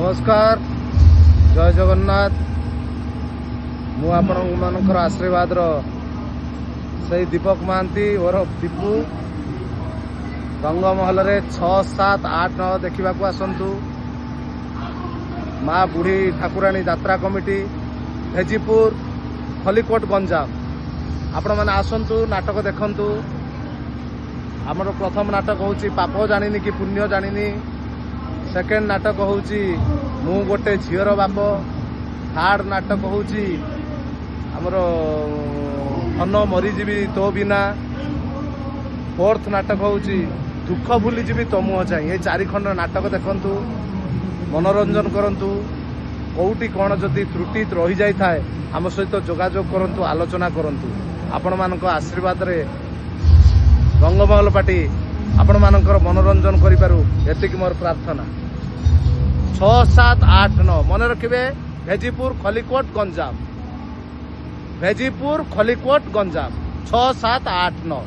नमस्कार जय जगन्नाथ मु आपणकर आशीर्वाद से दीपक महांती ओरफ दीपू रंगमहल 6, 7, 8, 9 देखा आसतु माँ बुढ़ी ठाकुराणी यात्रा कमिटी भेजीपुर खलिकोट गंजाम आपण मैंने आसतु नाटक देखंतु। आमर प्रथम नाटक हूँ पाप जानी कि पुण्य जानी। सेकेंड नाटक हूँ मु गोटे झीर बाप। थर्ड नाटक हूँ आमर धन मरीजी तो बिना। फोर्थ नाटक हूँ दुख भूलीजी तो मुह चाहे। ये 4 खंड नाटक देखंतु मनोरंजन करंतु। कौटी कौन जदि त्रुटि रही जाए थाए आम सहित जोगाजोग करंतु आलोचना करंतु। आपण मानक आशीर्वाद रे रंगमहल पार्टी आपण मानकर मनोरंजन करिपारु एतिक मोर प्रार्थना। 6, 7, 8, 9 मन रखिबे। भेजीपुर खलिकोट गंजाम। भेजीपुर खलिकोट गंजाम 6, 7, 8, 9।